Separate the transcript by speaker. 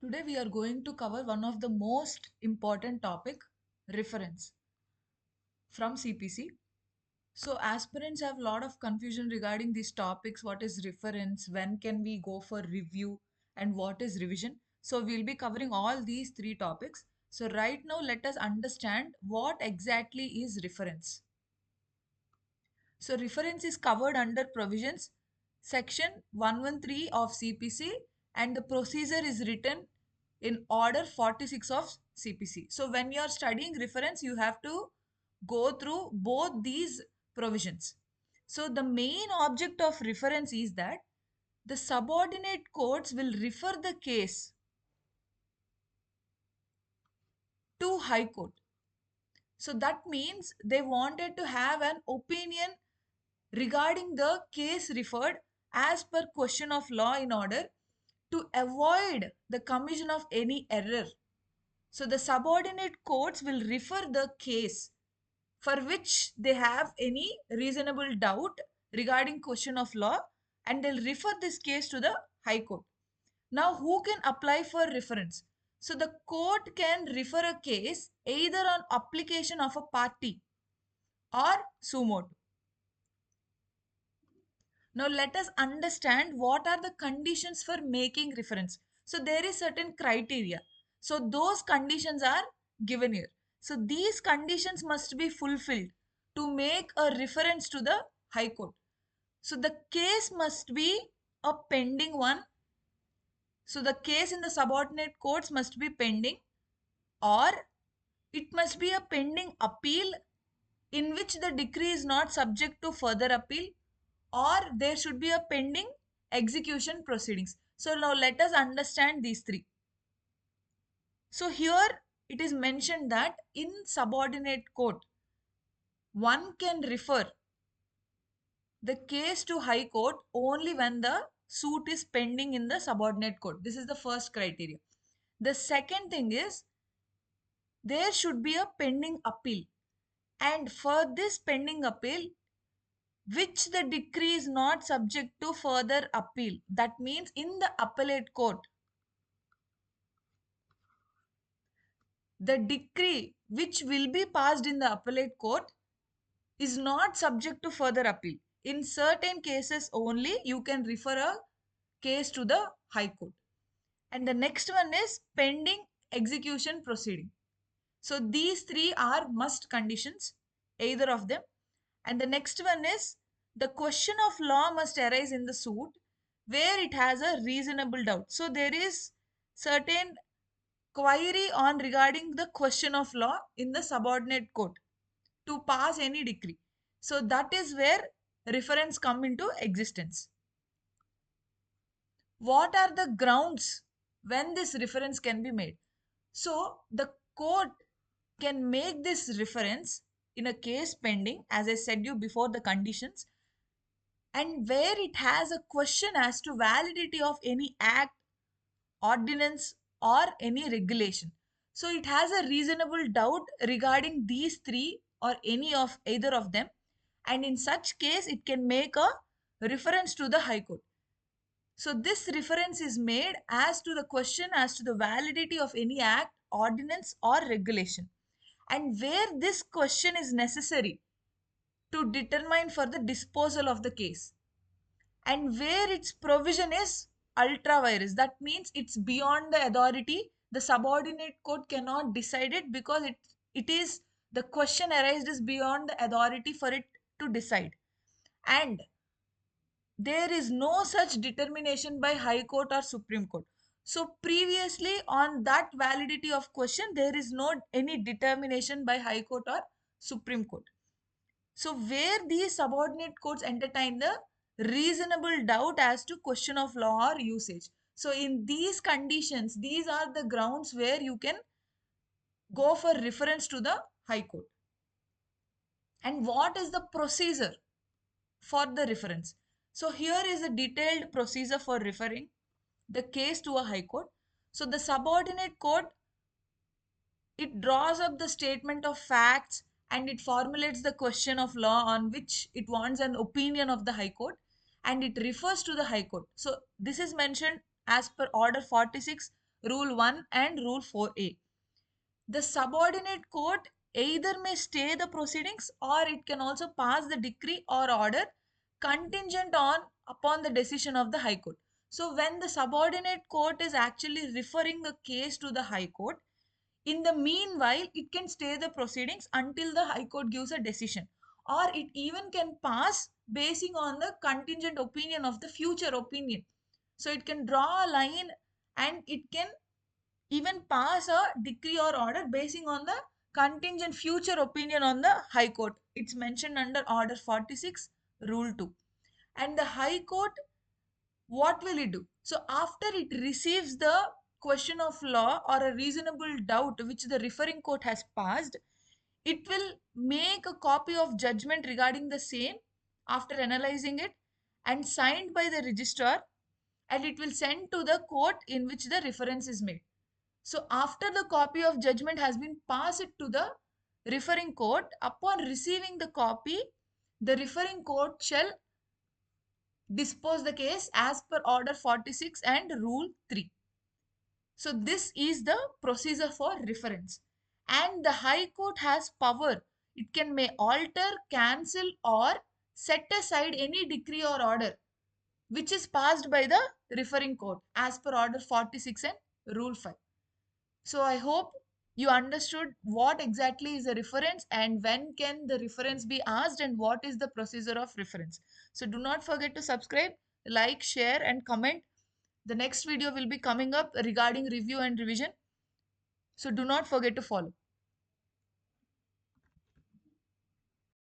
Speaker 1: Today we are going to cover one of the most important topic, reference from CPC. So aspirants have a lot of confusion regarding these topics. What is reference? When can we go for review? And what is revision? So we'll be covering all these three topics. So right now let us understand what exactly is reference. So reference is covered under provisions section 113 of CPC and the procedure is written in order 46 of CPC. So when you are studying reference, you have to go through both these provisions. So the main object of reference is that the subordinate courts will refer the case to High Court. So that means they wanted to have an opinion regarding the case referred as per question of law in order to avoid the commission of any error. So the subordinate courts will refer the case for which they have any reasonable doubt regarding question of law and they'll refer this case to the High Court. Now, who can apply for reference? So the court can refer a case either on application of a party or suo motu. Now let us understand what are the conditions for making reference. So there is certain criteria. So those conditions are given here. So these conditions must be fulfilled to make a reference to the High Court. So the case must be a pending one. So the case in the subordinate courts must be pending, or it must be a pending appeal in which the decree is not subject to further appeal, or there should be a pending execution proceedings. So now let us understand these three. So here it is mentioned that in subordinate court, one can refer the case to High Court only when the suit is pending in the subordinate court. This is the first criteria. The second thing is there should be a pending appeal. And for this pending appeal, which the decree is not subject to further appeal. That means in the appellate court, the decree which will be passed in the appellate court is not subject to further appeal. In certain cases only, you can refer a case to the High Court. And the next one is pending execution proceeding. So these three are must conditions, either of them. And the next one is the question of law must arise in the suit where it has a reasonable doubt. So there is certain query on regarding the question of law in the subordinate court to pass any decree. So that is where reference come into existence. What are the grounds when this reference can be made? So the court can make this reference in a case pending, as I said you before, the conditions, and where it has a question as to validity of any act, ordinance, or any regulation. So it has a reasonable doubt regarding these three or any of either of them, and in such case it can make a reference to the High Court. So this reference is made as to the question as to the validity of any act, ordinance, or regulation, and where this question is necessary to determine for the disposal of the case, and where its provision is ultra vires. That means it's beyond the authority. The subordinate court cannot decide it because it is the question arised is beyond the authority for it to decide. And there is no such determination by High Court or Supreme Court. So previously on that validity of question, there is no any determination by High Court or Supreme Court. So where these subordinate courts entertain the reasonable doubt as to question of law or usage. So in these conditions, these are the grounds where you can go for reference to the High Court. And what is the procedure for the reference? So here is a detailed procedure for referring the case to a High Court. So the subordinate court, it draws up the statement of facts and it formulates the question of law on which it wants an opinion of the High Court, and it refers to the High Court. So this is mentioned as per order 46 Rule 1 and Rule 4A. The subordinate court either may stay the proceedings or it can also pass the decree or order contingent on upon the decision of the High Court. So when the subordinate court is actually referring a case to the High Court, in the meanwhile, it can stay the proceedings until the High Court gives a decision, or it even can pass basing on the contingent opinion of the future opinion. So it can draw a line and it can even pass a decree or order basing on the contingent future opinion on the High Court. It's mentioned under Order 46, Rule 2. And the High Court, what will it do? So after it receives the question of law or a reasonable doubt which the referring court has passed, it will make a copy of judgment regarding the same after analyzing it and signed by the registrar, and it will send to the court in which the reference is made. So after the copy of judgment has been passed to the referring court, upon receiving the copy, the referring court shall dispose the case as per Order 46 and Rule 3. So this is the procedure for reference. And the High Court has power. It can may alter, cancel or set aside any decree or order which is passed by the referring court as per Order 46 and Rule 5. So I hope you understood what exactly is a reference and when can the reference be asked and what is the procedure of reference. So do not forget to subscribe, like, share and comment. The next video will be coming up regarding review and revision. So do not forget to follow.